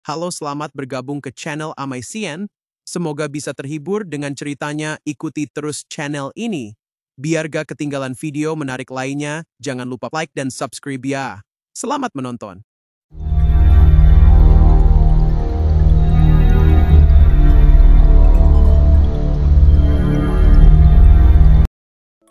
Halo, selamat bergabung ke channel Amaisian. Semoga bisa terhibur dengan ceritanya. Ikuti terus channel ini. Biar gak ketinggalan video menarik lainnya, jangan lupa like dan subscribe ya. Selamat menonton.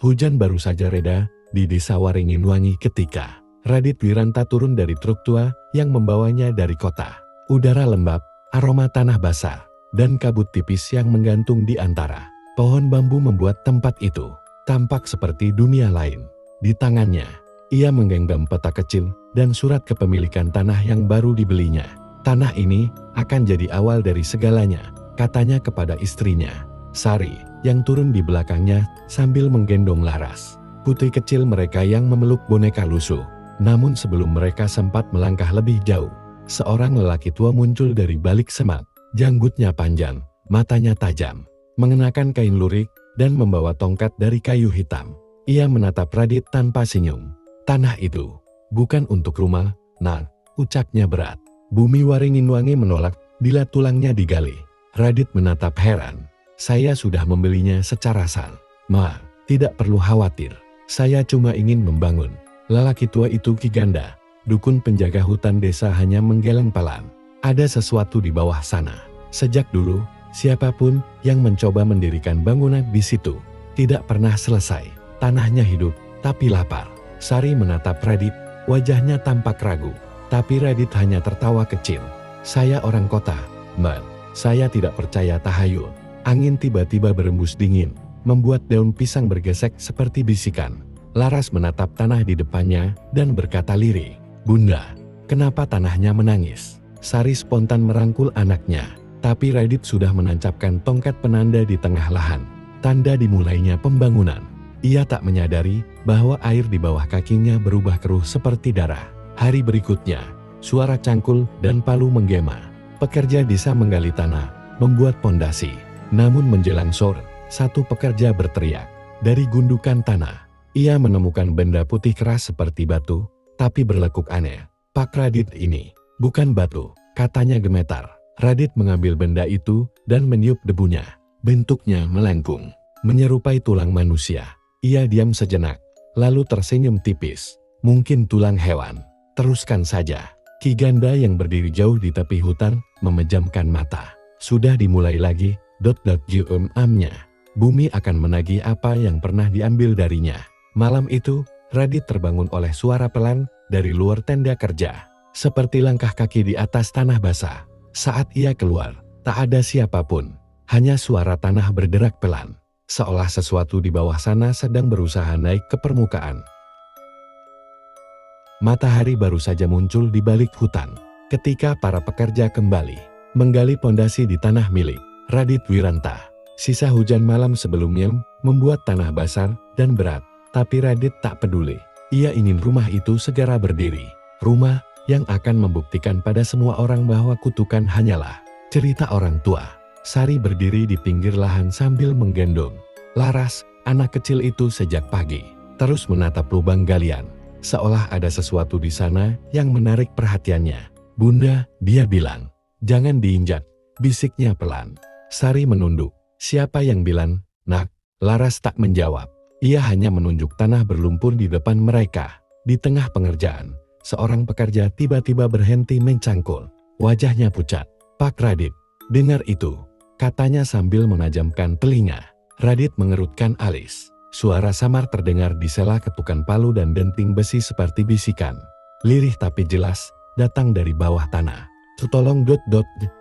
Hujan baru saja reda di desa Waringinwangi ketika Radit Wiranta turun dari truk tua yang membawanya dari kota. Udara lembab, aroma tanah basah, dan kabut tipis yang menggantung di antara pohon bambu membuat tempat itu tampak seperti dunia lain. Di tangannya, ia menggenggam peta kecil dan surat kepemilikan tanah yang baru dibelinya. Tanah ini akan jadi awal dari segalanya, katanya kepada istrinya, Sari, yang turun di belakangnya sambil menggendong Laras, putri kecil mereka yang memeluk boneka lusuh. Namun sebelum mereka sempat melangkah lebih jauh, seorang lelaki tua muncul dari balik semak. Janggutnya panjang, matanya tajam, mengenakan kain lurik, dan membawa tongkat dari kayu hitam. Ia menatap Radit tanpa senyum. Tanah itu bukan untuk rumah, Nak, ucapnya berat. Bumi Waringinwangi menolak bila tulangnya digali. Radit menatap heran. Saya sudah membelinya secara sah. Ma, tidak perlu khawatir. Saya cuma ingin membangun. Lelaki tua itu Ki Ganda, dukun penjaga hutan desa, hanya menggeleng pelan. Ada sesuatu di bawah sana. Sejak dulu, siapapun yang mencoba mendirikan bangunan di situ tidak pernah selesai. Tanahnya hidup, tapi lapar. Sari menatap Radit, wajahnya tampak ragu. Tapi Radit hanya tertawa kecil. Saya orang kota, Mbak. Saya tidak percaya tahayul. Angin tiba-tiba berembus dingin, membuat daun pisang bergesek seperti bisikan. Laras menatap tanah di depannya dan berkata lirih, Bunda, kenapa tanahnya menangis? Sari spontan merangkul anaknya, tapi Radit sudah menancapkan tongkat penanda di tengah lahan. Tanda dimulainya pembangunan. Ia tak menyadari bahwa air di bawah kakinya berubah keruh seperti darah. Hari berikutnya, suara cangkul dan palu menggema. Pekerja desa menggali tanah, membuat pondasi. Namun menjelang sore, satu pekerja berteriak. Dari gundukan tanah, ia menemukan benda putih keras seperti batu, tapi berlekuk aneh. Pak Radit, ini bukan batu, katanya gemetar. Radit mengambil benda itu dan meniup debunya. Bentuknya melengkung, menyerupai tulang manusia. Ia diam sejenak, lalu tersenyum tipis. Mungkin tulang hewan. Teruskan saja. Ki Ganda yang berdiri jauh di tepi hutan memejamkan mata. Sudah dimulai lagi, amnya. Bumi akan menagih apa yang pernah diambil darinya. Malam itu, Radit terbangun oleh suara pelan dari luar tenda kerja. Seperti langkah kaki di atas tanah basah. Saat ia keluar, tak ada siapapun. Hanya suara tanah berderak pelan. Seolah sesuatu di bawah sana sedang berusaha naik ke permukaan. Matahari baru saja muncul di balik hutan. Ketika para pekerja kembali menggali pondasi di tanah milik Radit Wiranta. Sisa hujan malam sebelumnya membuat tanah basah dan berat. Tapi Radit tak peduli. Ia ingin rumah itu segera berdiri. Rumah yang akan membuktikan pada semua orang bahwa kutukan hanyalah cerita orang tua. Sari berdiri di pinggir lahan sambil menggendong Laras, anak kecil itu sejak pagi. Terus menatap lubang galian. Seolah ada sesuatu di sana yang menarik perhatiannya. Bunda, dia bilang. Jangan diinjak, bisiknya pelan. Sari menunduk. Siapa yang bilang, Nak? Laras tak menjawab. Ia hanya menunjuk tanah berlumpur di depan mereka. Di tengah pengerjaan, seorang pekerja tiba-tiba berhenti mencangkul. Wajahnya pucat. Pak Radit, dengar itu, katanya sambil menajamkan telinga. Radit mengerutkan alis. Suara samar terdengar di sela ketukan palu dan denting besi seperti bisikan. Lirih tapi jelas, datang dari bawah tanah. Tolong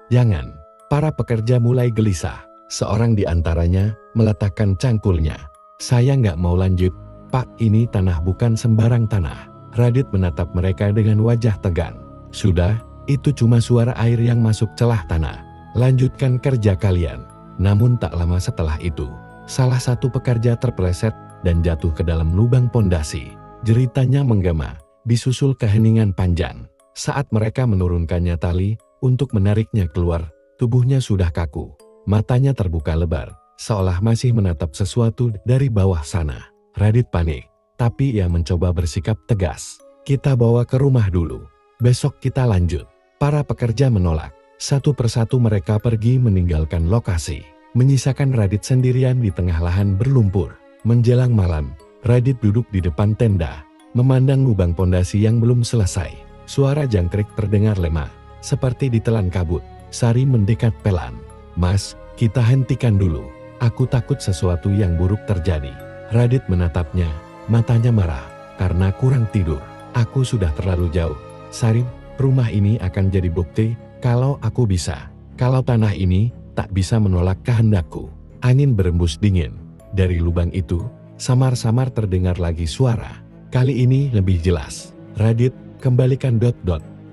jangan. Para pekerja mulai gelisah. Seorang di antaranya meletakkan cangkulnya. Saya nggak mau lanjut, Pak, ini tanah bukan sembarang tanah. Radit menatap mereka dengan wajah tegang. Sudah, itu cuma suara air yang masuk celah tanah. Lanjutkan kerja kalian. Namun tak lama setelah itu, salah satu pekerja terpeleset dan jatuh ke dalam lubang pondasi. Jeritanya menggema, disusul keheningan panjang. Saat mereka menurunkannya tali untuk menariknya keluar, tubuhnya sudah kaku. Matanya terbuka lebar, seolah masih menatap sesuatu dari bawah sana. Radit panik, tapi ia mencoba bersikap tegas. Kita bawa ke rumah dulu, besok kita lanjut. Para pekerja menolak. Satu persatu mereka pergi meninggalkan lokasi, menyisakan Radit sendirian di tengah lahan berlumpur. Menjelang malam, Radit duduk di depan tenda, memandang lubang pondasi yang belum selesai. Suara jangkrik terdengar lemah, seperti ditelan kabut. Sari mendekat pelan. "Mas, kita hentikan dulu. Aku takut sesuatu yang buruk terjadi." Radit menatapnya, matanya marah, "Karena kurang tidur. Aku sudah terlalu jauh. Sari, rumah ini akan jadi bukti kalau aku bisa. Kalau tanah ini tak bisa menolak kehendakku." Angin berembus dingin. Dari lubang itu, samar-samar terdengar lagi suara. Kali ini lebih jelas. "Radit, kembalikan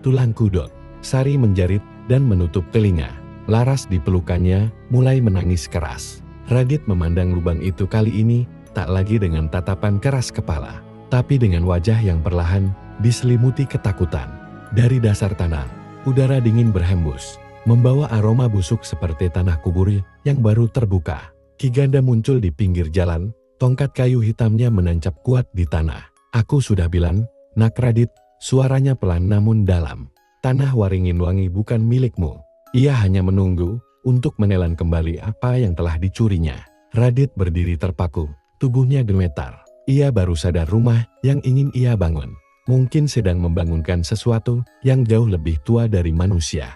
tulangku." Sari menjerit dan menutup telinga. Laras di pelukannya mulai menangis keras. Radit memandang lubang itu kali ini tak lagi dengan tatapan keras kepala, tapi dengan wajah yang perlahan diselimuti ketakutan. Dari dasar tanah, udara dingin berhembus, membawa aroma busuk seperti tanah kubur yang baru terbuka. Ki Ganda muncul di pinggir jalan, tongkat kayu hitamnya menancap kuat di tanah. "Aku sudah bilang, Nak Radit," suaranya pelan namun dalam. "Tanah Waringin Wangi bukan milikmu. Ia hanya menunggu untuk menelan kembali apa yang telah dicurinya." Radit berdiri terpaku, tubuhnya gemetar. Ia baru sadar rumah yang ingin ia bangun mungkin sedang membangunkan sesuatu yang jauh lebih tua dari manusia.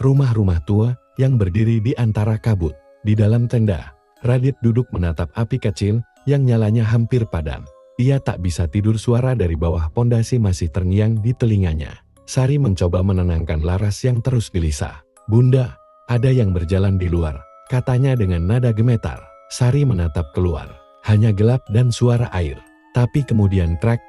Rumah-rumah tua yang berdiri di antara kabut. Di dalam tenda, Radit duduk menatap api kecil yang nyalanya hampir padam. Ia tak bisa tidur, suara dari bawah pondasi masih terngiang di telinganya. Sari mencoba menenangkan Laras yang terus gelisah. "Bunda, ada yang berjalan di luar," katanya dengan nada gemetar. Sari menatap keluar. Hanya gelap dan suara air. Tapi kemudian krak,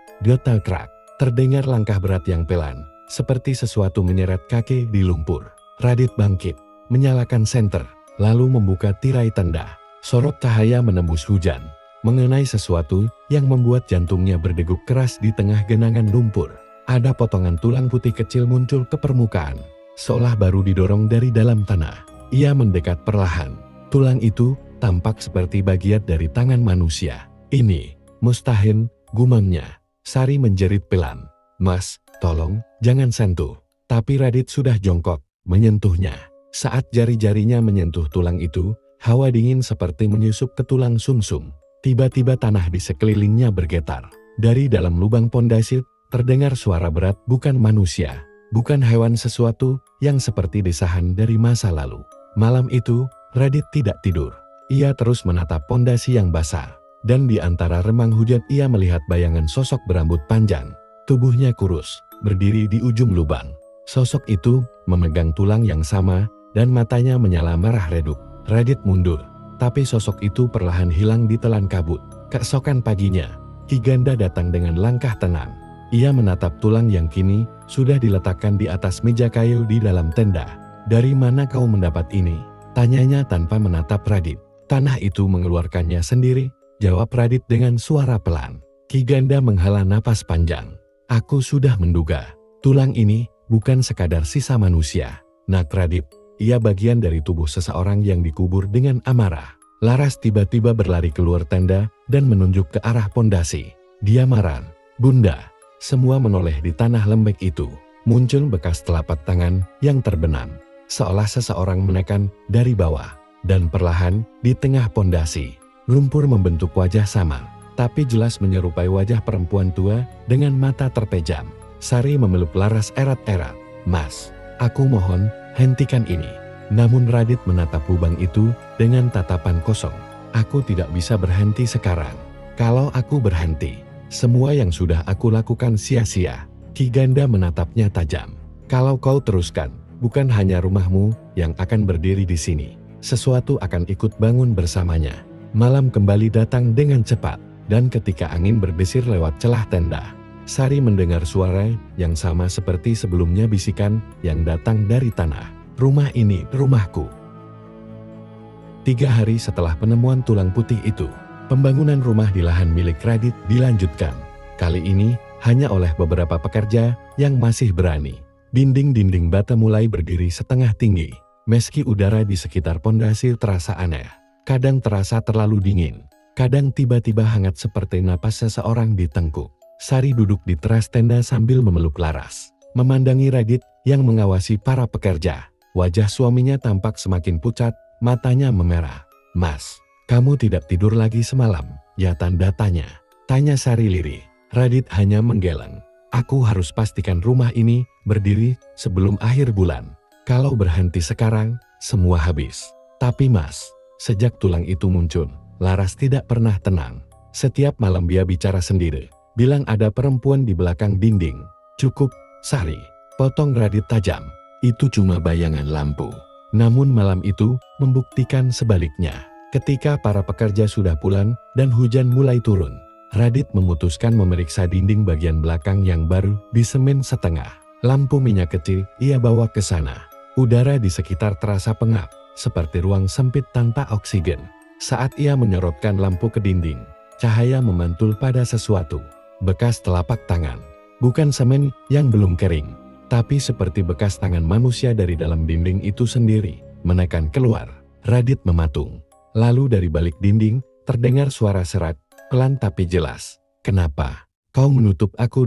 terdengar langkah berat yang pelan, seperti sesuatu menyeret kaki di lumpur. Radit bangkit, menyalakan senter, lalu membuka tirai tenda. Sorot cahaya menembus hujan, mengenai sesuatu yang membuat jantungnya berdeguk keras di tengah genangan lumpur. Ada potongan tulang putih kecil muncul ke permukaan, seolah baru didorong dari dalam tanah. Ia mendekat perlahan. Tulang itu tampak seperti bagian dari tangan manusia. "Ini mustahil," gumamnya. Sari menjerit pelan, "Mas, tolong, jangan sentuh." Tapi Radit sudah jongkok, menyentuhnya. Saat jari-jarinya menyentuh tulang itu, hawa dingin seperti menyusup ke tulang sumsum. Tiba-tiba tanah di sekelilingnya bergetar. Dari dalam lubang pondasi terdengar suara berat, bukan manusia, bukan hewan, sesuatu yang seperti desahan dari masa lalu. Malam itu, Radit tidak tidur. Ia terus menatap pondasi yang basah. Dan di antara remang hujan ia melihat bayangan sosok berambut panjang. Tubuhnya kurus, berdiri di ujung lubang. Sosok itu memegang tulang yang sama dan matanya menyala merah redup. Radit mundur, tapi sosok itu perlahan hilang ditelan kabut. Keesokan paginya, Ki Ganda datang dengan langkah tenang. Ia menatap tulang yang kini sudah diletakkan di atas meja kayu di dalam tenda. "Dari mana kau mendapat ini?" tanyanya tanpa menatap Radit. "Tanah itu mengeluarkannya sendiri," jawab Radit dengan suara pelan. Ki Ganda menghela napas panjang. "Aku sudah menduga. Tulang ini bukan sekadar sisa manusia, Nak Radit. Ia bagian dari tubuh seseorang yang dikubur dengan amarah." Laras tiba-tiba berlari keluar tenda dan menunjuk ke arah pondasi. Dia marah. "Bunda." Semua menoleh di tanah lembek itu. Muncul bekas telapak tangan yang terbenam, seolah seseorang menekan dari bawah. Dan perlahan, di tengah pondasi, lumpur membentuk wajah sama, tapi jelas menyerupai wajah perempuan tua dengan mata terpejam. Sari memeluk Laras erat-erat. "Mas, aku mohon, hentikan ini." Namun Radit menatap lubang itu dengan tatapan kosong. "Aku tidak bisa berhenti sekarang. Kalau aku berhenti, semua yang sudah aku lakukan sia-sia." Ki Ganda menatapnya tajam. "Kalau kau teruskan, bukan hanya rumahmu yang akan berdiri di sini. Sesuatu akan ikut bangun bersamanya." Malam kembali datang dengan cepat, dan ketika angin berdesir lewat celah tenda, Sari mendengar suara yang sama seperti sebelumnya, bisikan yang datang dari tanah. "Rumah ini rumahku." 3 hari setelah penemuan tulang putih itu, pembangunan rumah di lahan milik Radit dilanjutkan. Kali ini hanya oleh beberapa pekerja yang masih berani. Dinding-dinding bata mulai berdiri setengah tinggi. Meski udara di sekitar pondasi terasa aneh, kadang terasa terlalu dingin, kadang tiba-tiba hangat seperti napas seseorang di tengkuk. Sari duduk di teras tenda sambil memeluk Laras, memandangi Radit yang mengawasi para pekerja. Wajah suaminya tampak semakin pucat, matanya memerah. "Mas, kamu tidak tidur lagi semalam, ya?" tanda tanya Sari lirih. Radit hanya menggeleng. "Aku harus pastikan rumah ini berdiri sebelum akhir bulan. Kalau berhenti sekarang, semua habis." "Tapi Mas," sejak tulang itu muncul, Laras tidak pernah tenang. Setiap malam dia bicara sendiri, bilang ada perempuan di belakang dinding. "Cukup, Sari," potong Radit tajam. "Itu cuma bayangan lampu." Namun malam itu membuktikan sebaliknya. Ketika para pekerja sudah pulang dan hujan mulai turun, Radit memutuskan memeriksa dinding bagian belakang yang baru disemen setengah. Lampu minyak kecil ia bawa ke sana. Udara di sekitar terasa pengap, seperti ruang sempit tanpa oksigen. Saat ia menyorotkan lampu ke dinding, cahaya memantul pada sesuatu. Bekas telapak tangan. Bukan semen yang belum kering, tapi seperti bekas tangan manusia dari dalam dinding itu sendiri, menekan keluar. Radit mematung. Lalu dari balik dinding, terdengar suara serak, pelan tapi jelas. "Kenapa kau menutup aku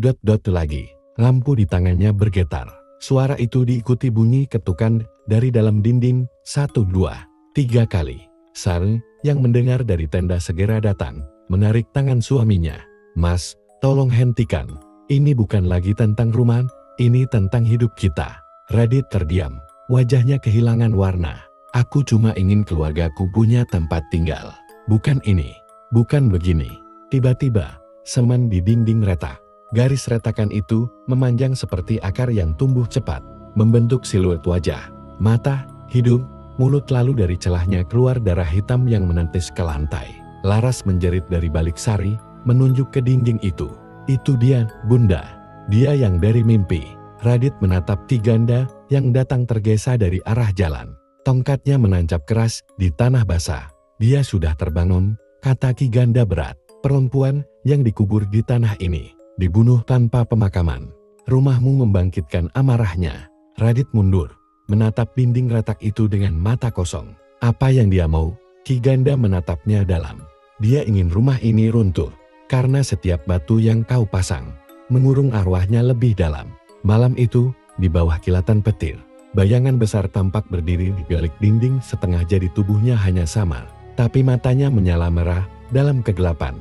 lagi?" Lampu di tangannya bergetar. Suara itu diikuti bunyi ketukan dari dalam dinding, 1, 2, 3 kali. Sari yang mendengar dari tenda segera datang, menarik tangan suaminya. "Mas, tolong hentikan. Ini bukan lagi tentang rumah, ini tentang hidup kita." Radit terdiam, wajahnya kehilangan warna. "Aku cuma ingin keluargaku punya tempat tinggal. Bukan ini, bukan begini." Tiba-tiba, semen di dinding retak. Garis retakan itu memanjang seperti akar yang tumbuh cepat, membentuk siluet wajah, mata, hidung, mulut, lalu dari celahnya keluar darah hitam yang menentis ke lantai. Laras menjerit dari balik Sari, menunjuk ke dinding itu. "Itu dia, Bunda. Dia yang dari mimpi." Radit menatap Ki Ganda yang datang tergesa dari arah jalan. Tongkatnya menancap keras di tanah basah. "Dia sudah terbangun," kata Ki Ganda berat. "Perempuan yang dikubur di tanah ini dibunuh tanpa pemakaman." Rumahmu membangkitkan amarahnya. Radit mundur, menatap dinding retak itu dengan mata kosong. Apa yang dia mau? Ki Ganda menatapnya dalam. "Dia ingin rumah ini runtuh, karena setiap batu yang kau pasang mengurung arwahnya lebih dalam." Malam itu, di bawah kilatan petir, bayangan besar tampak berdiri di balik dinding, setengah jadi tubuhnya hanya samar, tapi matanya menyala merah dalam kegelapan.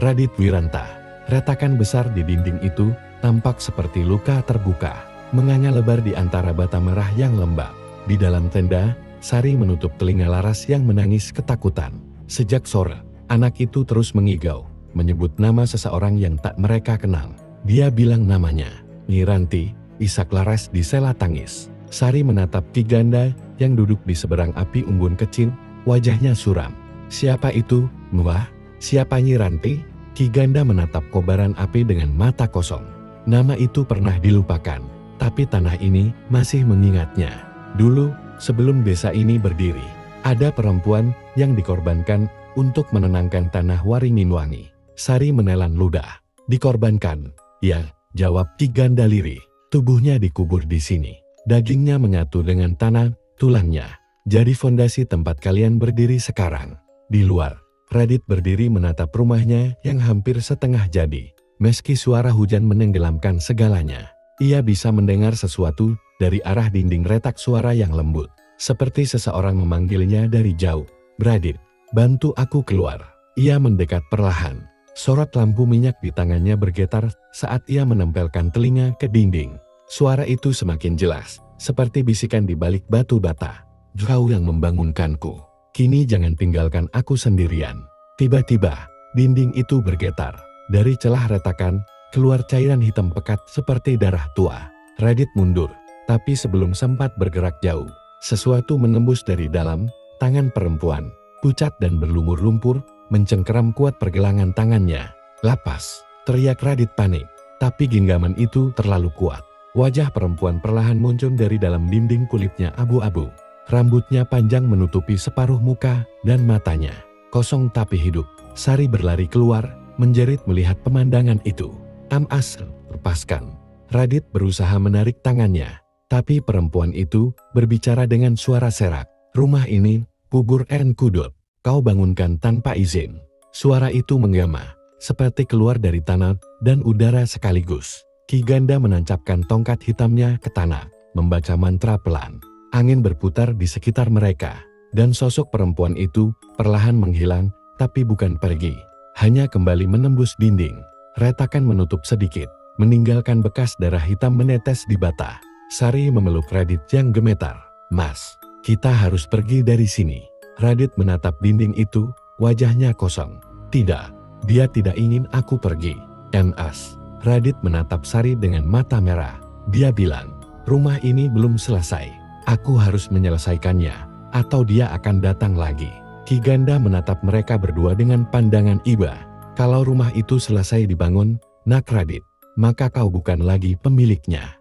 Radit Wiranta. Retakan besar di dinding itu tampak seperti luka terbuka, menganga lebar di antara bata merah yang lembab. Di dalam tenda, Sari menutup telinga Laras yang menangis ketakutan. Sejak sore, anak itu terus mengigau, menyebut nama seseorang yang tak mereka kenal. Dia bilang namanya, Nyi Ranti. Isak Laras disela tangis. Sari menatap Ki Ganda yang duduk di seberang api unggun kecil, wajahnya suram. "Siapa itu, Wah? Siapa Nyi Ranti?" Ki Ganda menatap kobaran api dengan mata kosong. Nama itu pernah dilupakan, tapi tanah ini masih mengingatnya. Dulu, sebelum desa ini berdiri, ada perempuan yang dikorbankan untuk menenangkan tanah Waringinwangi. Sari menelan ludah. "Dikorbankan?" "Ya," jawab Ki Ganda lirih. "Tubuhnya dikubur di sini. Dagingnya menyatu dengan tanah, tulangnya jadi fondasi tempat kalian berdiri sekarang." Di luar, Radit berdiri menatap rumahnya yang hampir setengah jadi. Meski suara hujan menenggelamkan segalanya, ia bisa mendengar sesuatu dari arah dinding retak, suara yang lembut, seperti seseorang memanggilnya dari jauh. "Radit, bantu aku keluar." Ia mendekat perlahan. Sorot lampu minyak di tangannya bergetar saat ia menempelkan telinga ke dinding. Suara itu semakin jelas, seperti bisikan di balik batu bata. "Kau yang membangunkanku. Kini jangan tinggalkan aku sendirian." Tiba-tiba, dinding itu bergetar. Dari celah retakan, keluar cairan hitam pekat seperti darah tua. Radit mundur, tapi sebelum sempat bergerak jauh, sesuatu menembus dari dalam. Tangan perempuan, pucat dan berlumur lumpur, mencengkeram kuat pergelangan tangannya. "Lapas!" teriak Radit panik, tapi genggaman itu terlalu kuat. Wajah perempuan perlahan muncul dari dalam dinding, kulitnya abu-abu. Rambutnya panjang menutupi separuh muka dan matanya kosong tapi hidup. Sari berlari keluar, menjerit melihat pemandangan itu. "Amas, lepaskan!" Radit berusaha menarik tangannya, tapi perempuan itu berbicara dengan suara serak. "Rumah ini, kubur En Kudut. Kau bangunkan tanpa izin." Suara itu menggema, seperti keluar dari tanah dan udara sekaligus. Ki Ganda menancapkan tongkat hitamnya ke tanah, membaca mantra pelan. Angin berputar di sekitar mereka, dan sosok perempuan itu perlahan menghilang, tapi bukan pergi. Hanya kembali menembus dinding. Retakan menutup sedikit, meninggalkan bekas darah hitam menetes di bata. Sari memeluk Radit yang gemetar. "Mas, kita harus pergi dari sini." Radit menatap dinding itu, wajahnya kosong. "Tidak, dia tidak ingin aku pergi." "Nas." Radit menatap Sari dengan mata merah. Dia bilang, "Rumah ini belum selesai. Aku harus menyelesaikannya, atau dia akan datang lagi." Ki Ganda menatap mereka berdua dengan pandangan iba. "Kalau rumah itu selesai dibangun, Nak Radit, maka kau bukan lagi pemiliknya."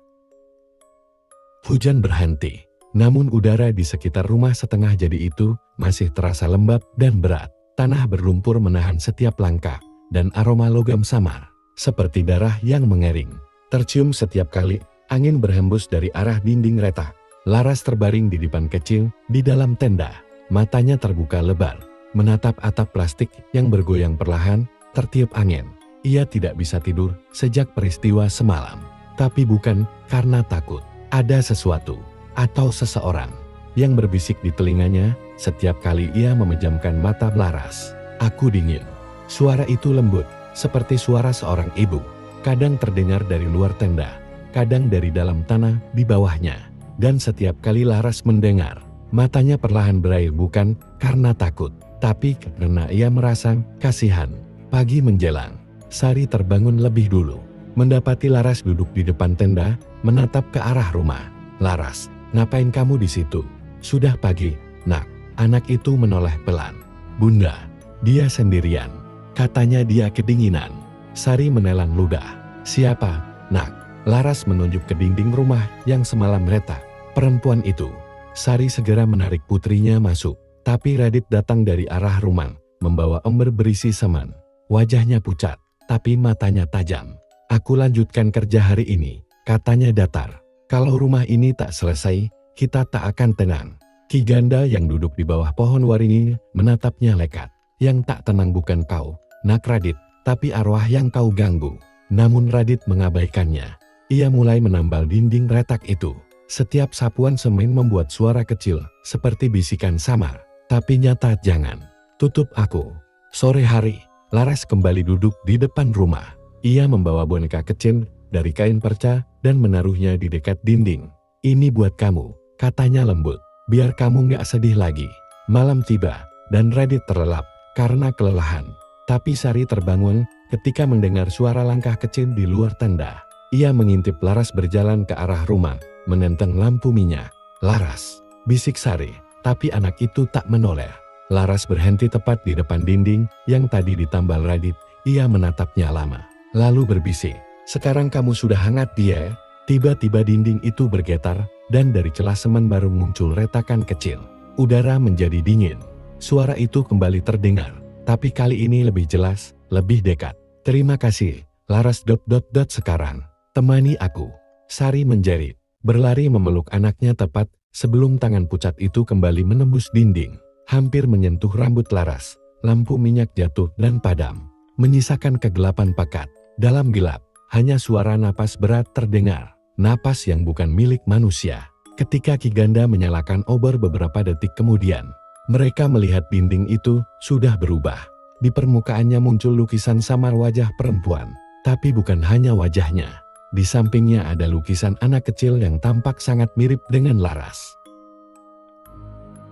Hujan berhenti, namun udara di sekitar rumah setengah jadi itu masih terasa lembab dan berat. Tanah berlumpur menahan setiap langkah, dan aroma logam samar, seperti darah yang mengering, tercium setiap kali angin berhembus dari arah dinding retak. Laras terbaring di dipan kecil di dalam tenda, matanya terbuka lebar, menatap atap plastik yang bergoyang perlahan, tertiup angin. Ia tidak bisa tidur sejak peristiwa semalam, tapi bukan karena takut. Ada sesuatu atau seseorang yang berbisik di telinganya setiap kali ia memejamkan mata Laras. "Aku dingin." Suara itu lembut, seperti suara seorang ibu. Kadang terdengar dari luar tenda, kadang dari dalam tanah di bawahnya. Dan setiap kali Laras mendengar, matanya perlahan berair bukan karena takut, tapi karena ia merasa kasihan. Pagi menjelang, Sari terbangun lebih dulu, mendapati Laras duduk di depan tenda, menatap ke arah rumah. "Laras, ngapain kamu di situ?" "Sudah pagi, Nak." Anak itu menoleh pelan. "Bunda, dia sendirian. Katanya dia kedinginan." Sari menelan ludah. "Siapa, Nak?" Laras menunjuk ke dinding rumah yang semalam retak. "Perempuan itu." Sari segera menarik putrinya masuk, tapi Radit datang dari arah rumah, membawa ember berisi semen. Wajahnya pucat, tapi matanya tajam. "Aku lanjutkan kerja hari ini," katanya datar. "Kalau rumah ini tak selesai, kita tak akan tenang." Ki Ganda yang duduk di bawah pohon waringin menatapnya lekat. "Yang tak tenang bukan kau, Nak Radit, tapi arwah yang kau ganggu." Namun Radit mengabaikannya. Ia mulai menambal dinding retak itu. Setiap sapuan semen membuat suara kecil, seperti bisikan samar. "Tapi nyata jangan. Tutup aku." Sore hari, Laras kembali duduk di depan rumah. Ia membawa boneka kecil dari kain perca dan menaruhnya di dekat dinding. "Ini buat kamu," katanya lembut. "Biar kamu nggak sedih lagi." Malam tiba, dan Radit terlelap karena kelelahan. Tapi Sari terbangun ketika mendengar suara langkah kecil di luar tenda. Ia mengintip Laras berjalan ke arah rumah, menenteng lampu minyak. "Laras," bisik Sari, tapi anak itu tak menoleh. Laras berhenti tepat di depan dinding yang tadi ditambal Radit. Ia menatapnya lama, lalu berbisik, "Sekarang kamu sudah hangat dia." Tiba-tiba dinding itu bergetar, dan dari celah semen baru muncul retakan kecil. Udara menjadi dingin. Suara itu kembali terdengar, tapi kali ini lebih jelas, lebih dekat. "Terima kasih, Laras. Sekarang temani aku." Sari menjerit, berlari memeluk anaknya tepat sebelum tangan pucat itu kembali menembus dinding. Hampir menyentuh rambut Laras, lampu minyak jatuh dan padam, menyisakan kegelapan pekat. Dalam gelap, hanya suara napas berat terdengar, napas yang bukan milik manusia. Ketika Ki Ganda menyalakan obor beberapa detik kemudian, mereka melihat dinding itu sudah berubah. Di permukaannya muncul lukisan samar wajah perempuan, tapi bukan hanya wajahnya. Di sampingnya ada lukisan anak kecil yang tampak sangat mirip dengan Laras.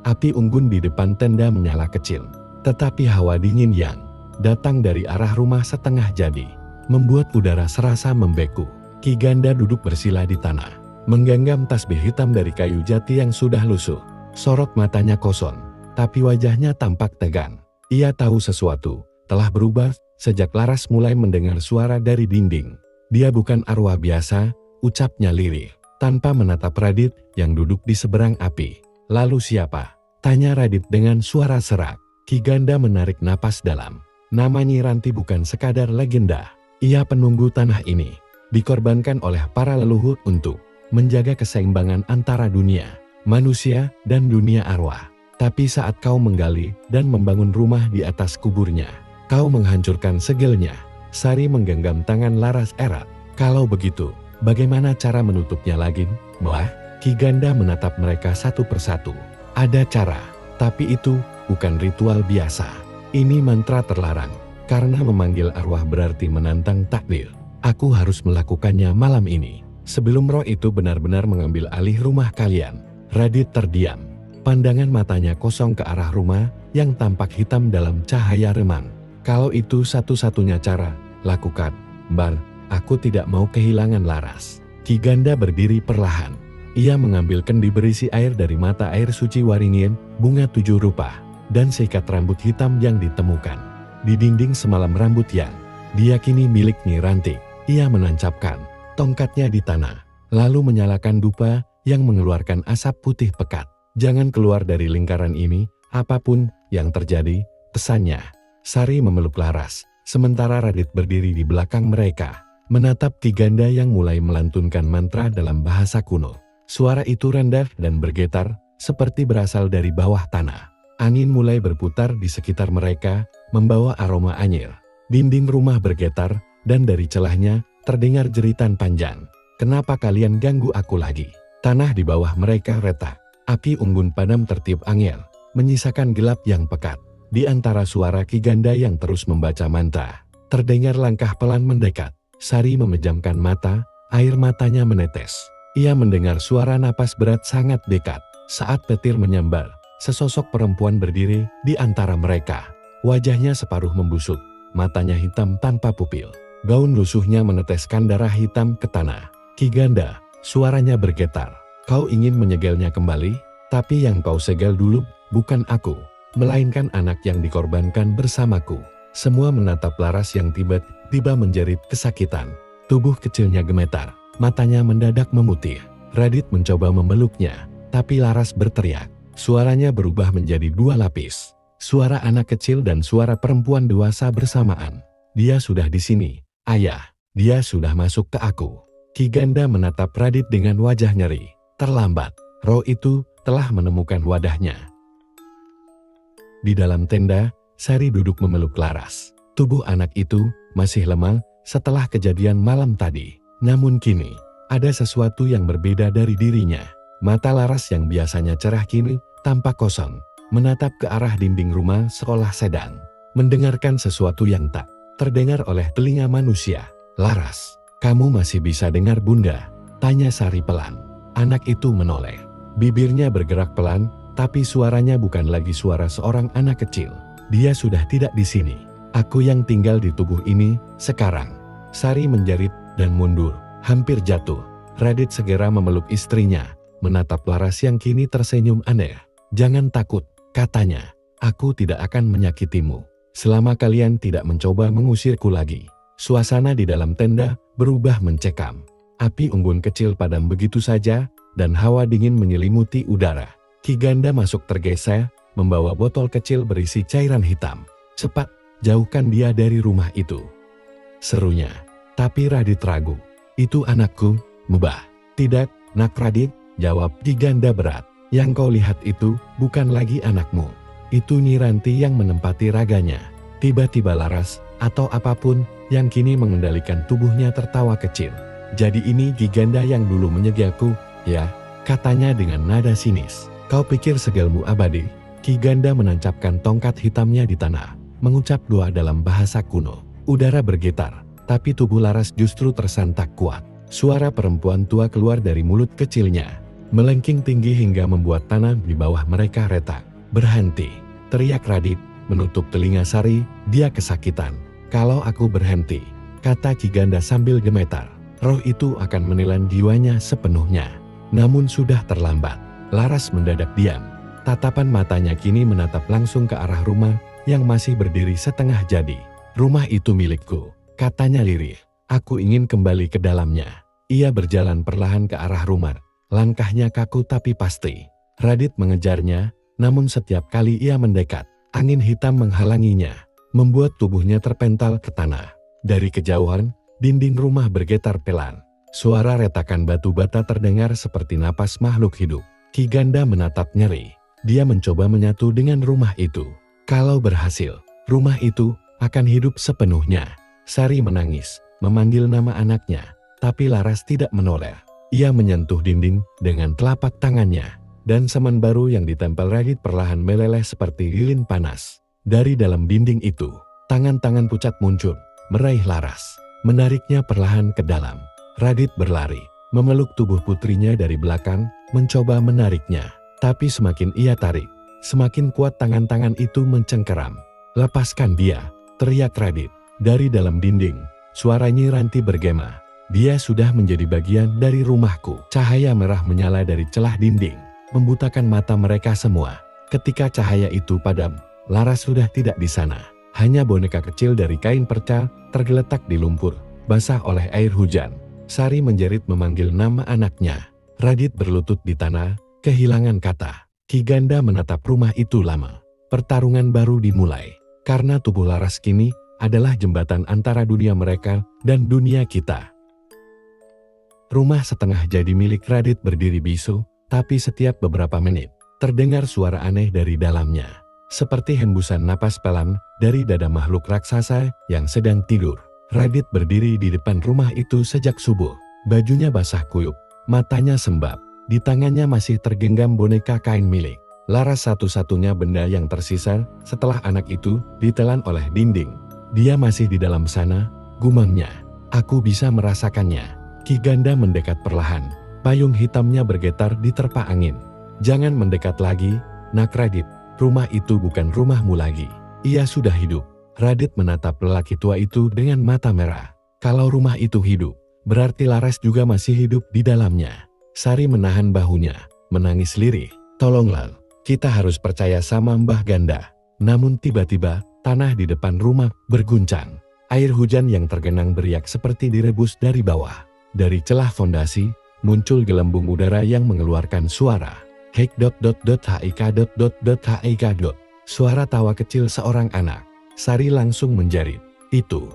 Api unggun di depan tenda menyala kecil, tetapi hawa dingin yang datang dari arah rumah setengah jadi membuat udara serasa membeku. Ki Ganda duduk bersila di tanah, menggenggam tasbih hitam dari kayu jati yang sudah lusuh. Sorot matanya kosong, tapi wajahnya tampak tegang. Ia tahu sesuatu telah berubah sejak Laras mulai mendengar suara dari dinding. "Dia bukan arwah biasa," ucapnya lirih, tanpa menatap Radit yang duduk di seberang api. "Lalu siapa?" tanya Radit dengan suara serak. Ki Ganda menarik napas dalam. "Nama Nyi Ranti bukan sekadar legenda. Ia penunggu tanah ini, dikorbankan oleh para leluhur untuk menjaga keseimbangan antara dunia manusia dan dunia arwah. Tapi saat kau menggali dan membangun rumah di atas kuburnya, kau menghancurkan segelnya." Sari menggenggam tangan Laras erat. Kalau begitu, bagaimana cara menutupnya lagi? Wah, Ki Ganda menatap mereka satu persatu. Ada cara, tapi itu bukan ritual biasa. Ini mantra terlarang, karena memanggil arwah berarti menantang takdir. Aku harus melakukannya malam ini, sebelum roh itu benar-benar mengambil alih rumah kalian. Radit terdiam. Pandangan matanya kosong ke arah rumah yang tampak hitam dalam cahaya remang. Kalau itu satu-satunya cara, lakukan. Bar, aku tidak mau kehilangan Laras. Ki Ganda berdiri perlahan. Ia mengambil kendi berisi air dari mata air suci Waringin, bunga 7 rupa, dan seikat rambut hitam yang ditemukan di dinding semalam rambut yang diyakini milik Nyi Rantik. Ia menancapkan tongkatnya di tanah, lalu menyalakan dupa yang mengeluarkan asap putih pekat. Jangan keluar dari lingkaran ini, apapun yang terjadi, pesannya. Sari memeluk Laras, sementara Radit berdiri di belakang mereka, menatap Ki Ganda yang mulai melantunkan mantra dalam bahasa kuno. Suara itu rendah dan bergetar, seperti berasal dari bawah tanah. Angin mulai berputar di sekitar mereka, membawa aroma anyir. Dinding rumah bergetar, dan dari celahnya, terdengar jeritan panjang. Kenapa kalian ganggu aku lagi? Tanah di bawah mereka retak. Api unggun padam tertiup angin, menyisakan gelap yang pekat. Di antara suara Ki Ganda yang terus membaca mantra, terdengar langkah pelan mendekat. Sari memejamkan mata, air matanya menetes. Ia mendengar suara napas berat sangat dekat. Saat petir menyambar, sesosok perempuan berdiri di antara mereka. Wajahnya separuh membusuk, matanya hitam tanpa pupil. Gaun lusuhnya meneteskan darah hitam ke tanah. Ki Ganda, suaranya bergetar. Kau ingin menyegelnya kembali, tapi yang kau segel dulu bukan aku, melainkan anak yang dikorbankan bersamaku. Semua menatap Laras yang tiba-tiba menjerit kesakitan. Tubuh kecilnya gemetar, matanya mendadak memutih. Radit mencoba memeluknya, tapi Laras berteriak. Suaranya berubah menjadi 2 lapis. Suara anak kecil dan suara perempuan dewasa bersamaan. Dia sudah di sini, ayah. Dia sudah masuk ke aku. Ki Ganda menatap Radit dengan wajah nyeri. Terlambat, roh itu telah menemukan wadahnya. Di dalam tenda, Sari duduk memeluk Laras. Tubuh anak itu masih lemah setelah kejadian malam tadi. Namun kini, ada sesuatu yang berbeda dari dirinya. Mata Laras yang biasanya cerah kini tampak kosong, menatap ke arah dinding rumah sekolah sedang. Mendengarkan sesuatu yang tak terdengar oleh telinga manusia. Laras, kamu masih bisa dengar bunda? Tanya Sari pelan. Anak itu menoleh. Bibirnya bergerak pelan, tapi suaranya bukan lagi suara seorang anak kecil. Dia sudah tidak di sini. Aku yang tinggal di tubuh ini, sekarang. Sari menjerit dan mundur, hampir jatuh. Radit segera memeluk istrinya, menatap Laras yang kini tersenyum aneh. Jangan takut, katanya. Aku tidak akan menyakitimu, selama kalian tidak mencoba mengusirku lagi. Suasana di dalam tenda berubah mencekam. Api unggun kecil padam begitu saja, dan hawa dingin menyelimuti udara. Ki Ganda masuk tergesa, membawa botol kecil berisi cairan hitam. Cepat, jauhkan dia dari rumah itu, serunya. Tapi Radit ragu. Itu anakku, Mbah. Tidak, Nak Radit, jawab Ki Ganda berat. Yang kau lihat itu bukan lagi anakmu. Itu Nyi Ranti yang menempati raganya. Tiba-tiba Laras, atau apapun, yang kini mengendalikan tubuhnya tertawa kecil. Jadi ini Ki Ganda yang dulu menyegelku, ya, katanya dengan nada sinis. Kau pikir segelmu abadi? Ki Ganda menancapkan tongkat hitamnya di tanah, mengucap doa dalam bahasa kuno. Udara bergetar, tapi tubuh Laras justru tersantak kuat. Suara perempuan tua keluar dari mulut kecilnya, melengking tinggi hingga membuat tanah di bawah mereka retak. Berhenti, teriak Radit, menutup telinga Sari, dia kesakitan. Kalau aku berhenti, kata Ki Ganda sambil gemetar, roh itu akan menelan jiwanya sepenuhnya. Namun sudah terlambat. Laras mendadak diam. Tatapan matanya kini menatap langsung ke arah rumah yang masih berdiri setengah jadi. Rumah itu milikku, katanya lirih. Aku ingin kembali ke dalamnya. Ia berjalan perlahan ke arah rumah. Langkahnya kaku tapi pasti. Radit mengejarnya, namun setiap kali ia mendekat, angin hitam menghalanginya, membuat tubuhnya terpental ke tanah. Dari kejauhan, dinding rumah bergetar pelan. Suara retakan batu bata terdengar seperti napas makhluk hidup. Ki Ganda menatap nyeri. Dia mencoba menyatu dengan rumah itu. Kalau berhasil, rumah itu akan hidup sepenuhnya. Sari menangis, memanggil nama anaknya. tapi Laras tidak menoleh. Ia menyentuh dinding dengan telapak tangannya, dan semen baru yang ditempel Radit perlahan meleleh seperti lilin panas. Dari dalam dinding itu, tangan-tangan pucat muncul, meraih Laras, menariknya perlahan ke dalam. Radit berlari, memeluk tubuh putrinya dari belakang, mencoba menariknya. Tapi semakin ia tarik, semakin kuat tangan-tangan itu mencengkeram. "Lepaskan dia!" teriak Radit. Dari dalam dinding, suara Nyi Ranti bergema. "Dia sudah menjadi bagian dari rumahku." Cahaya merah menyala dari celah dinding, membutakan mata mereka semua. Ketika cahaya itu padam, Laras sudah tidak di sana. Hanya boneka kecil dari kain perca tergeletak di lumpur, basah oleh air hujan. Sari menjerit memanggil nama anaknya. Radit berlutut di tanah, kehilangan kata. Ki Ganda menatap rumah itu lama. Pertarungan baru dimulai, karena tubuh Laras kini adalah jembatan antara dunia mereka dan dunia kita. Rumah setengah jadi milik Radit berdiri bisu, tapi setiap beberapa menit, terdengar suara aneh dari dalamnya. Seperti hembusan napas pelan dari dada makhluk raksasa yang sedang tidur. Radit berdiri di depan rumah itu sejak subuh. Bajunya basah kuyup, matanya sembab. Di tangannya masih tergenggam boneka kain milik. Laras satu-satunya benda yang tersisa setelah anak itu ditelan oleh dinding. "Dia masih di dalam sana," gumamnya. "Aku bisa merasakannya." Ki Ganda mendekat perlahan. Payung hitamnya bergetar di terpa angin. "Jangan mendekat lagi, Nak Radit. Rumah itu bukan rumahmu lagi. Ia sudah hidup." Radit menatap lelaki tua itu dengan mata merah. Kalau rumah itu hidup, berarti Laras juga masih hidup di dalamnya. Sari menahan bahunya, menangis lirih. "Tolonglah, kita harus percaya sama Mbah Ganda." Namun tiba-tiba, tanah di depan rumah berguncang. Air hujan yang tergenang beriak seperti direbus dari bawah. Dari celah fondasi, muncul gelembung udara yang mengeluarkan suara. "Hek ... hik ... Suara tawa kecil seorang anak. Sari langsung menjerit. Itu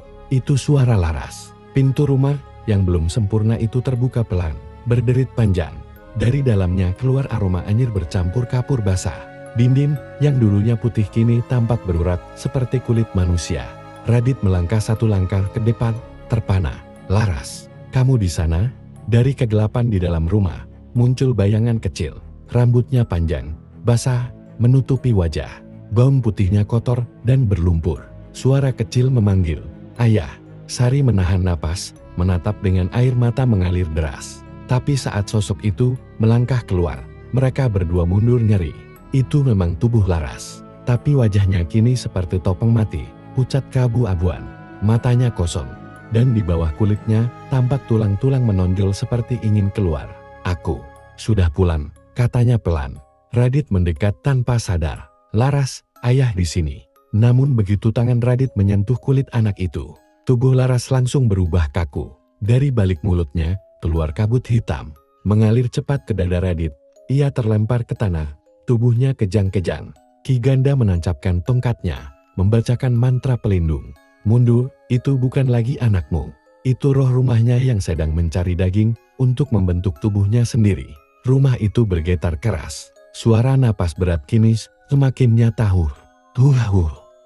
suara Laras. Pintu rumah yang belum sempurna itu terbuka pelan, berderit panjang. Dari dalamnya keluar aroma anyir bercampur kapur basah. Dinding yang dulunya putih kini tampak berurat seperti kulit manusia. Radit melangkah satu langkah ke depan, terpana. "Laras, kamu di sana?" Dari kegelapan di dalam rumah, muncul bayangan kecil. Rambutnya panjang, basah, menutupi wajah. Gaun putihnya kotor dan berlumpur. Suara kecil memanggil, "Ayah." Sari menahan napas, menatap dengan air mata mengalir deras. Tapi saat sosok itu melangkah keluar, mereka berdua mundur nyeri. Itu memang tubuh Laras. Tapi wajahnya kini seperti topeng mati, pucat keabu-abuan. Matanya kosong, dan di bawah kulitnya tampak tulang-tulang menonjol seperti ingin keluar. "Aku sudah pulang," katanya pelan. Radit mendekat tanpa sadar. "Laras, ayah di sini." Namun begitu tangan Radit menyentuh kulit anak itu, tubuh Laras langsung berubah kaku. Dari balik mulutnya, keluar kabut hitam, mengalir cepat ke dada Radit. Ia terlempar ke tanah, tubuhnya kejang-kejang. Ki Ganda menancapkan tongkatnya, membacakan mantra pelindung. "Mundur, itu bukan lagi anakmu. Itu roh rumahnya yang sedang mencari daging untuk membentuk tubuhnya sendiri." Rumah itu bergetar keras. Suara napas berat kini semakin nyata.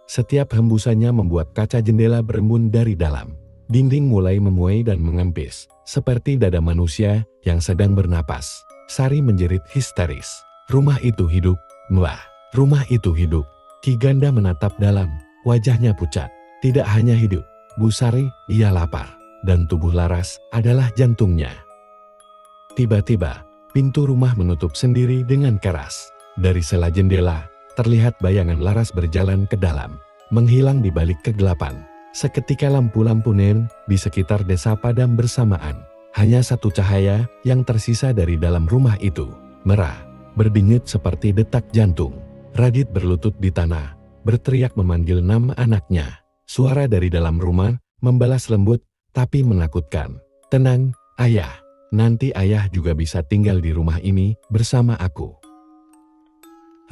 Setiap hembusannya membuat kaca jendela berembun dari dalam. Dinding mulai memuai dan mengempis, seperti dada manusia yang sedang bernapas. Sari menjerit histeris. "Rumah itu hidup, Mbah. Rumah itu hidup." Ki Ganda menatap dalam, wajahnya pucat. Tidak hanya hidup, Bu Sari, ia lapar. Dan tubuh Laras adalah jantungnya. Tiba-tiba, pintu rumah menutup sendiri dengan keras. Dari sela jendela, terlihat bayangan Laras berjalan ke dalam, menghilang di balik kegelapan. Seketika lampu-lampu neon di sekitar desa padam bersamaan. Hanya satu cahaya yang tersisa dari dalam rumah itu, merah, berdenyut seperti detak jantung. Radit berlutut di tanah, berteriak memanggil nama anaknya. Suara dari dalam rumah membalas lembut tapi menakutkan. "Tenang, ayah. Nanti ayah juga bisa tinggal di rumah ini bersama aku."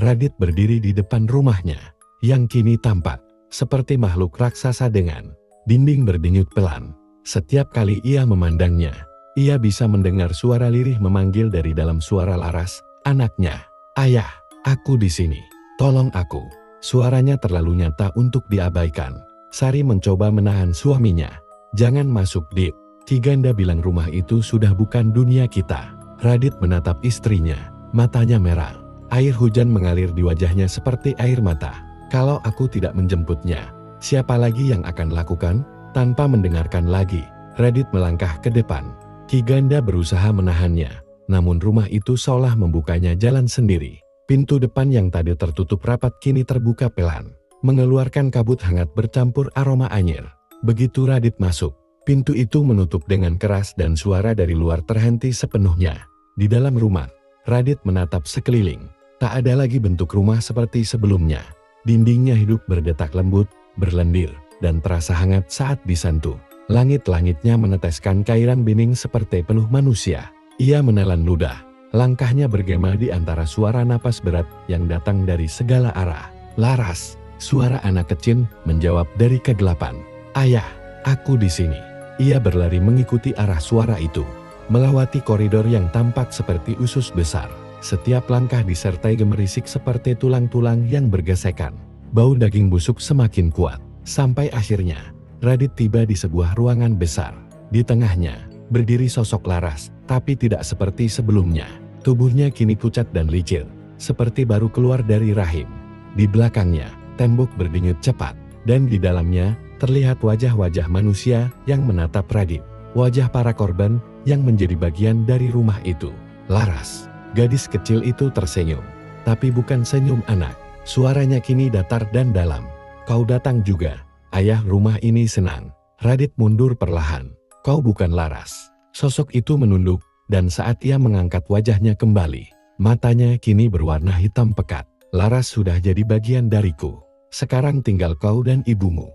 Radit berdiri di depan rumahnya, yang kini tampak seperti makhluk raksasa dengan dinding berdenyut pelan. Setiap kali ia memandangnya, ia bisa mendengar suara lirih memanggil dari dalam suara Laras, anaknya. "Ayah, aku di sini. Tolong aku." Suaranya terlalu nyata untuk diabaikan. Sari mencoba menahan suaminya. "Jangan masuk, Dit. Ki Ganda bilang rumah itu sudah bukan dunia kita. Radit menatap istrinya, matanya merah. Air hujan mengalir di wajahnya seperti air mata. Kalau aku tidak menjemputnya, siapa lagi yang akan lakukan? Tanpa mendengarkan lagi, Radit melangkah ke depan. Ki Ganda berusaha menahannya, namun rumah itu seolah membukanya jalan sendiri. Pintu depan yang tadi tertutup rapat kini terbuka pelan, mengeluarkan kabut hangat bercampur aroma anyir. Begitu Radit masuk, pintu itu menutup dengan keras dan suara dari luar terhenti sepenuhnya. Di dalam rumah, Radit menatap sekeliling. Tak ada lagi bentuk rumah seperti sebelumnya. Dindingnya hidup berdetak lembut, berlendir, dan terasa hangat saat disentuh. Langit-langitnya meneteskan cairan bening seperti peluh manusia. Ia menelan ludah. Langkahnya bergema di antara suara napas berat yang datang dari segala arah. Laras, suara anak kecil menjawab dari kegelapan. Ayah, aku di sini. Ia berlari mengikuti arah suara itu, melewati koridor yang tampak seperti usus besar. Setiap langkah disertai gemerisik seperti tulang-tulang yang bergesekan. Bau daging busuk semakin kuat. Sampai akhirnya, Radit tiba di sebuah ruangan besar. Di tengahnya, berdiri sosok Laras, tapi tidak seperti sebelumnya. Tubuhnya kini pucat dan licin, seperti baru keluar dari rahim. Di belakangnya, tembok berdenyut cepat, dan di dalamnya, terlihat wajah-wajah manusia yang menatap Radit. Wajah para korban yang menjadi bagian dari rumah itu. Laras. Gadis kecil itu tersenyum, tapi bukan senyum anak. Suaranya kini datar dan dalam. Kau datang juga, ayah. Rumah ini senang. Radit mundur perlahan. Kau bukan Laras. Sosok itu menunduk, dan saat ia mengangkat wajahnya kembali, matanya kini berwarna hitam pekat. Laras sudah jadi bagian dariku. Sekarang tinggal kau dan ibumu.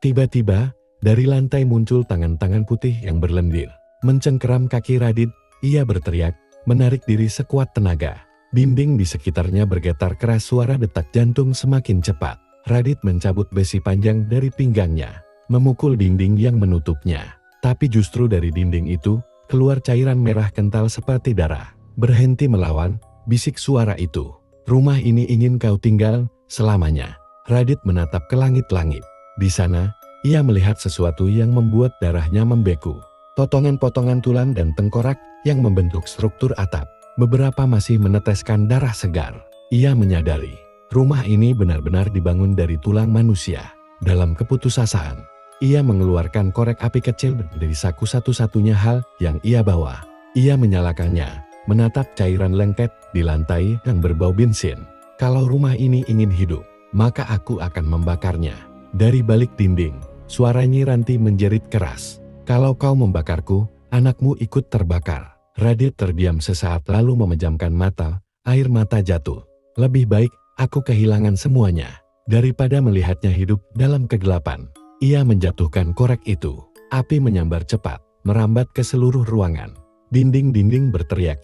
Tiba-tiba, dari lantai muncul tangan-tangan putih yang berlendir. Mencengkeram kaki Radit, ia berteriak, menarik diri sekuat tenaga. Dinding di sekitarnya bergetar keras, suara detak jantung semakin cepat. Radit mencabut besi panjang dari pinggangnya, memukul dinding yang menutupnya. Tapi justru dari dinding itu, keluar cairan merah kental seperti darah. Berhenti melawan, bisik suara itu. Rumah ini ingin kau tinggal selamanya. Radit menatap ke langit-langit. Di sana, ia melihat sesuatu yang membuat darahnya membeku. Potongan-potongan tulang dan tengkorak yang membentuk struktur atap. Beberapa masih meneteskan darah segar. Ia menyadari, rumah ini benar-benar dibangun dari tulang manusia. Dalam keputusasaan, ia mengeluarkan korek api kecil dari saku, satu-satunya hal yang ia bawa. Ia menyalakannya, menatap cairan lengket di lantai yang berbau bensin. Kalau rumah ini ingin hidup, maka aku akan membakarnya. Dari balik dinding, suara Nyi Ranti menjerit keras. Kalau kau membakarku, anakmu ikut terbakar. Radit terdiam sesaat lalu memejamkan mata, air mata jatuh. Lebih baik aku kehilangan semuanya, daripada melihatnya hidup dalam kegelapan. Ia menjatuhkan korek itu. Api menyambar cepat, merambat ke seluruh ruangan. Dinding-dinding berteriak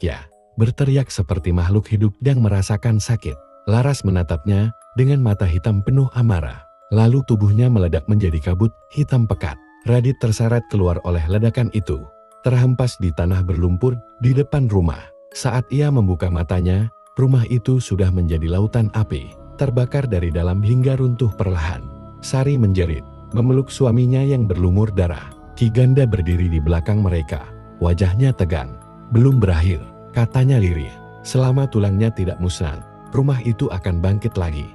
berteriak seperti makhluk hidup yang merasakan sakit. Laras menatapnya dengan mata hitam penuh amarah. Lalu tubuhnya meledak menjadi kabut hitam pekat. Radit terseret keluar oleh ledakan itu, terhempas di tanah berlumpur di depan rumah. Saat ia membuka matanya, rumah itu sudah menjadi lautan api, terbakar dari dalam hingga runtuh perlahan. Sari menjerit, memeluk suaminya yang berlumur darah. Ki Ganda berdiri di belakang mereka, wajahnya tegang. Belum berakhir, katanya lirih. Selama tulangnya tidak musnah, rumah itu akan bangkit lagi.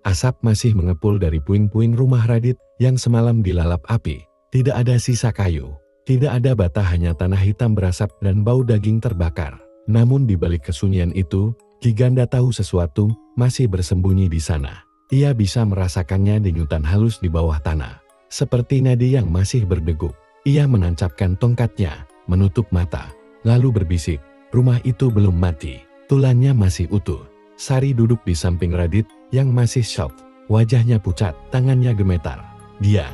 Asap masih mengepul dari puing-puing rumah Radit yang semalam dilalap api. Tidak ada sisa kayu, tidak ada bata, hanya tanah hitam berasap dan bau daging terbakar. Namun di balik kesunyian itu, Ki Ganda tahu sesuatu masih bersembunyi di sana. Ia bisa merasakannya denyutan halus di bawah tanah, seperti nadi yang masih berdegup. Ia menancapkan tongkatnya, menutup mata, lalu berbisik, rumah itu belum mati, tulangnya masih utuh. Sari duduk di samping Radit yang masih syok. Wajahnya pucat, tangannya gemetar. Dia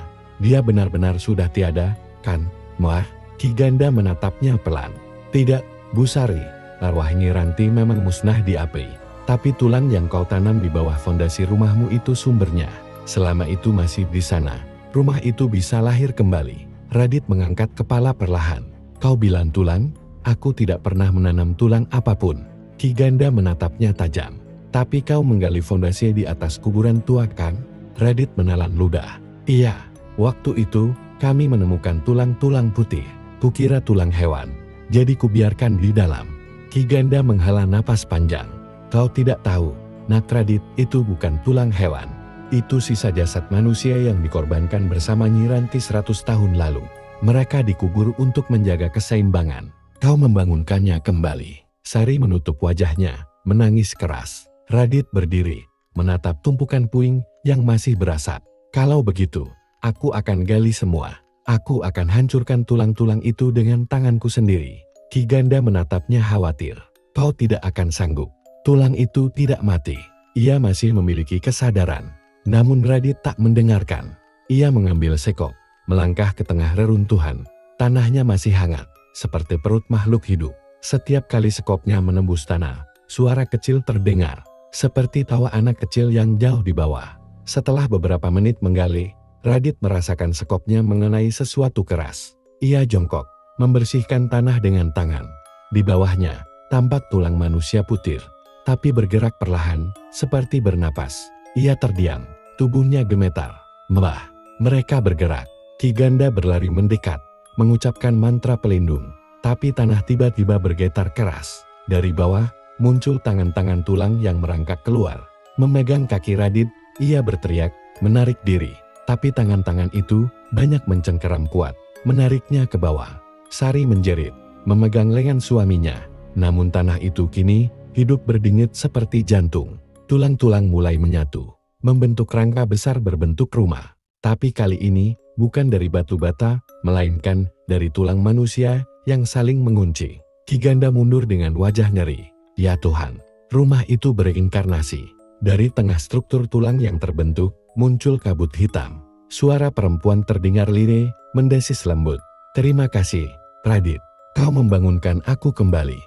benar-benar sudah tiada, kan? Wah, Ki Ganda menatapnya pelan. Tidak, Bu Sari, arwah Nyi Ranti memang musnah di api. Tapi tulang yang kau tanam di bawah fondasi rumahmu itu sumbernya. Selama itu masih di sana, rumah itu bisa lahir kembali. Radit mengangkat kepala perlahan. Kau bilang tulang? Aku tidak pernah menanam tulang apapun. Ki Ganda menatapnya tajam. Tapi kau menggali fondasi di atas kuburan tua kan? Radit menelan ludah. Iya, waktu itu, Kami menemukan tulang-tulang putih. Kukira tulang hewan. Jadi kubiarkan di dalam. Ki Ganda menghela napas panjang. Kau tidak tahu, Nak Radit, itu bukan tulang hewan. Itu sisa jasad manusia yang dikorbankan bersama Nyi Ranti 100 tahun lalu. Mereka dikubur untuk menjaga keseimbangan. Kau membangunkannya kembali. Sari menutup wajahnya, menangis keras. Radit berdiri, menatap tumpukan puing yang masih berasap. Kalau begitu, aku akan gali semua. Aku akan hancurkan tulang-tulang itu dengan tanganku sendiri. Ki Ganda menatapnya khawatir. Kau tidak akan sanggup. Tulang itu tidak mati. Ia masih memiliki kesadaran. Namun Radit tak mendengarkan. Ia mengambil sekop, melangkah ke tengah reruntuhan. Tanahnya masih hangat, seperti perut makhluk hidup. Setiap kali sekopnya menembus tanah, suara kecil terdengar, seperti tawa anak kecil yang jauh di bawah. Setelah beberapa menit menggali, Radit merasakan sekopnya mengenai sesuatu keras. Ia jongkok, membersihkan tanah dengan tangan. Di bawahnya, tampak tulang manusia putir, tapi bergerak perlahan, seperti bernapas. Ia terdiam, tubuhnya gemetar. Mbah, mereka bergerak. Ki Ganda berlari mendekat, mengucapkan mantra pelindung. Tapi tanah tiba-tiba bergetar keras. Dari bawah, muncul tangan-tangan tulang yang merangkak keluar. Memegang kaki Radit, ia berteriak, menarik diri. Tapi tangan-tangan itu banyak mencengkeram kuat, menariknya ke bawah. Sari menjerit, memegang lengan suaminya. Namun tanah itu kini hidup berdingit seperti jantung. Tulang-tulang mulai menyatu, membentuk rangka besar berbentuk rumah. Tapi kali ini bukan dari batu bata, melainkan dari tulang manusia yang saling mengunci. Ki Ganda mundur dengan wajah ngeri. Ya Tuhan, rumah itu berinkarnasi. Dari tengah struktur tulang yang terbentuk, muncul kabut hitam. Suara perempuan terdengar lirih, mendesis lembut. Terima kasih, Radit. Kau membangunkan aku kembali.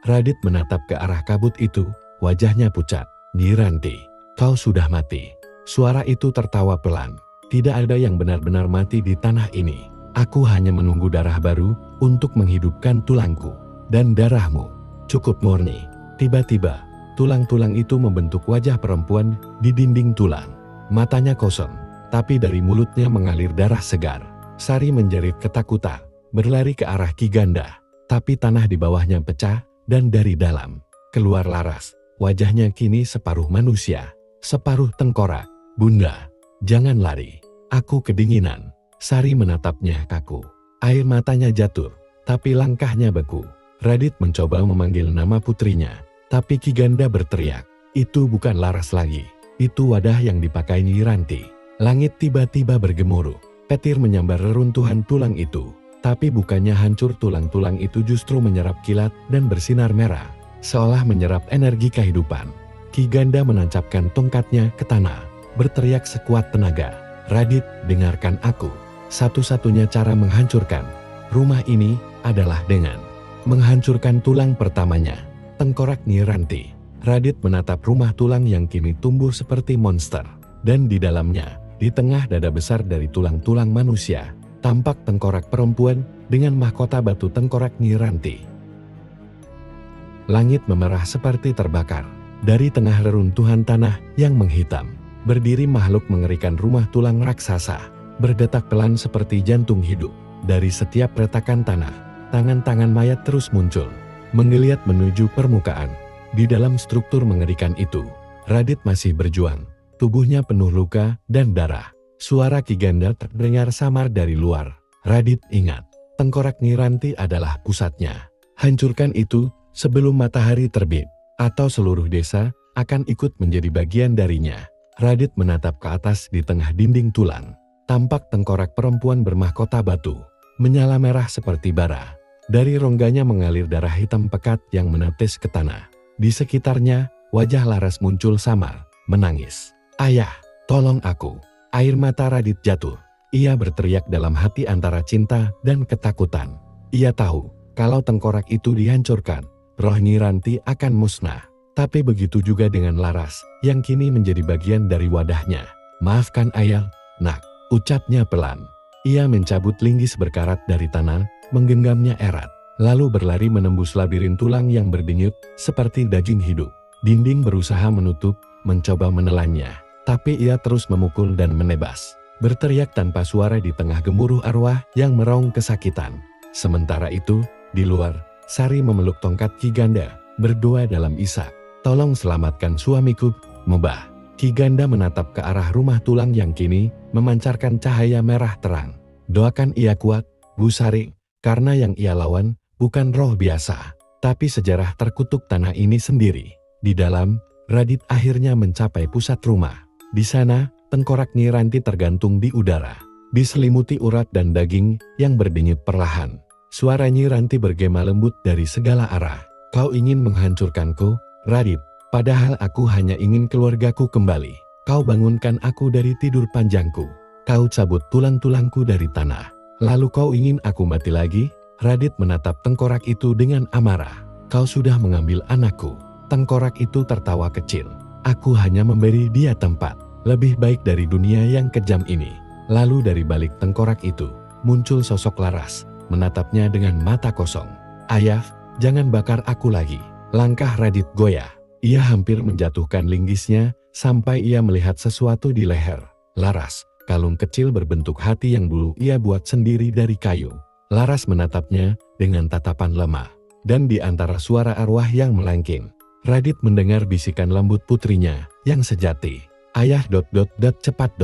Radit menatap ke arah kabut itu, wajahnya pucat. Nyi Ranti, kau sudah mati. Suara itu tertawa pelan. Tidak ada yang benar-benar mati di tanah ini. Aku hanya menunggu darah baru untuk menghidupkan tulangku. Dan darahmu cukup murni. Tiba-tiba, tulang-tulang itu membentuk wajah perempuan di dinding tulang. Matanya kosong, tapi dari mulutnya mengalir darah segar. Sari menjerit ketakutan, berlari ke arah Ki Ganda. Tapi tanah di bawahnya pecah, dan dari dalam keluar Laras. Wajahnya kini separuh manusia, separuh tengkorak. Bunda, jangan lari. Aku kedinginan. Sari menatapnya kaku. Air matanya jatuh, tapi langkahnya beku. Radit mencoba memanggil nama putrinya, tapi Ki Ganda berteriak. Itu bukan Laras lagi. Itu wadah yang dipakai Nyi Ranti. Langit tiba-tiba bergemuruh. Petir menyambar reruntuhan tulang itu. Tapi bukannya hancur, tulang-tulang itu justru menyerap kilat dan bersinar merah. Seolah menyerap energi kehidupan. Ki Ganda menancapkan tongkatnya ke tanah, berteriak sekuat tenaga. Radit, dengarkan aku. Satu-satunya cara menghancurkan rumah ini adalah dengan menghancurkan tulang pertamanya, tengkorak Nyi Ranti. Radit menatap rumah tulang yang kini tumbuh seperti monster. Dan di dalamnya, di tengah dada besar dari tulang-tulang manusia, tampak tengkorak perempuan dengan mahkota batu tengkorak Nyi Ranti. Langit memerah seperti terbakar. Dari tengah reruntuhan tanah yang menghitam, berdiri makhluk mengerikan, rumah tulang raksasa. Berdetak pelan seperti jantung hidup. Dari setiap retakan tanah, tangan-tangan mayat terus muncul, menggeliat menuju permukaan. Di dalam struktur mengerikan itu, Radit masih berjuang. Tubuhnya penuh luka dan darah. Suara Ki Ganda terdengar samar dari luar. Radit, ingat, tengkorak Nyi Ranti adalah pusatnya. Hancurkan itu sebelum matahari terbit, atau seluruh desa akan ikut menjadi bagian darinya. Radit menatap ke atas. Di tengah dinding tulang, tampak tengkorak perempuan bermahkota batu, menyala merah seperti bara. Dari rongganya mengalir darah hitam pekat yang menetes ke tanah. Di sekitarnya, wajah Laras muncul samar, menangis. Ayah, tolong aku. Air mata Radit jatuh. Ia berteriak dalam hati antara cinta dan ketakutan. Ia tahu, kalau tengkorak itu dihancurkan, roh Nyi Ranti akan musnah. Tapi begitu juga dengan Laras, yang kini menjadi bagian dari wadahnya. Maafkan ayah, Nak. Ucapnya pelan. Ia mencabut linggis berkarat dari tanah, menggenggamnya erat, lalu berlari menembus labirin tulang yang berdenyut seperti daging hidup. Dinding berusaha menutup, mencoba menelannya, tapi ia terus memukul dan menebas. berteriak tanpa suara di tengah gemuruh arwah yang meraung kesakitan. Sementara itu, di luar, Sari memeluk tongkat Ki Ganda, berdoa dalam isak, "Tolong selamatkan suamiku, Mbah." Ki Ganda menatap ke arah rumah tulang yang kini memancarkan cahaya merah terang. "Doakan ia kuat, Bu Sari, karena yang ia lawan bukan roh biasa, tapi sejarah terkutuk tanah ini sendiri." Di dalam, Radit akhirnya mencapai pusat rumah. Di sana, tengkorak Nyi Ranti tergantung di udara, diselimuti urat dan daging yang berdenyut perlahan. Suara Nyi Ranti bergema lembut dari segala arah. "Kau ingin menghancurkanku, Radit, padahal aku hanya ingin keluargaku kembali. Kau bangunkan aku dari tidur panjangku. Kau cabut tulang-tulangku dari tanah. Lalu kau ingin aku mati lagi?" Radit menatap tengkorak itu dengan amarah. "Kau sudah mengambil anakku." Tengkorak itu tertawa kecil. "Aku hanya memberi dia tempat lebih baik dari dunia yang kejam ini." Lalu dari balik tengkorak itu, muncul sosok Laras, menatapnya dengan mata kosong. "Ayah, jangan bakar aku lagi." Langkah Radit goyah. Ia hampir menjatuhkan linggisnya, sampai ia melihat sesuatu di leher Laras, kalung kecil berbentuk hati yang dulu ia buat sendiri dari kayu. Laras menatapnya dengan tatapan lemah, dan di antara suara arwah yang melengking, Radit mendengar bisikan lembut putrinya yang sejati. "Ayah ... cepat ...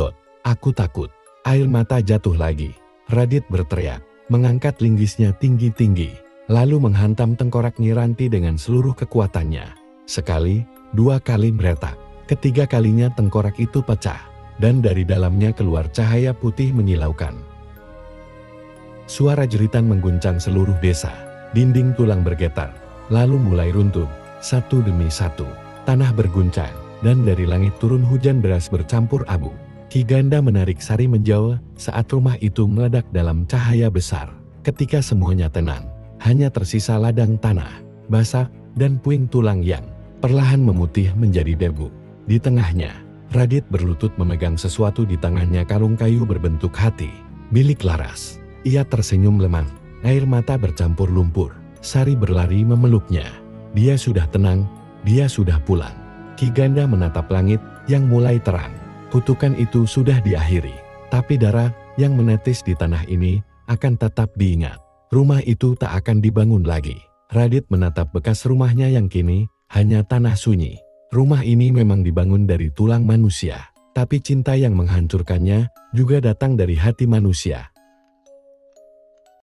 aku takut." Air mata jatuh lagi. Radit berteriak, mengangkat linggisnya tinggi-tinggi, lalu menghantam tengkorak Nyi Ranti dengan seluruh kekuatannya. Sekali, dua kali meretak. Ketiga kalinya tengkorak itu pecah, dan dari dalamnya keluar cahaya putih menyilaukan. Suara jeritan mengguncang seluruh desa. Dinding tulang bergetar, lalu mulai runtuh, satu demi satu. Tanah berguncang, dan dari langit turun hujan deras bercampur abu. Ki Ganda menarik Sari menjauh saat rumah itu meledak dalam cahaya besar. Ketika semuanya tenang, hanya tersisa ladang tanah, basah, dan puing tulang yang perlahan memutih menjadi debu. Di tengahnya, Radit berlutut memegang sesuatu di tangannya, kalung kayu berbentuk hati, milik Laras. Ia tersenyum lemah, air mata bercampur lumpur. Sari berlari memeluknya. Dia sudah tenang, dia sudah pulang. Ki Ganda menatap langit yang mulai terang. Kutukan itu sudah diakhiri, tapi darah yang menetes di tanah ini akan tetap diingat. Rumah itu tak akan dibangun lagi. Radit menatap bekas rumahnya yang kini hanya tanah sunyi. Rumah ini memang dibangun dari tulang manusia, tapi cinta yang menghancurkannya juga datang dari hati manusia.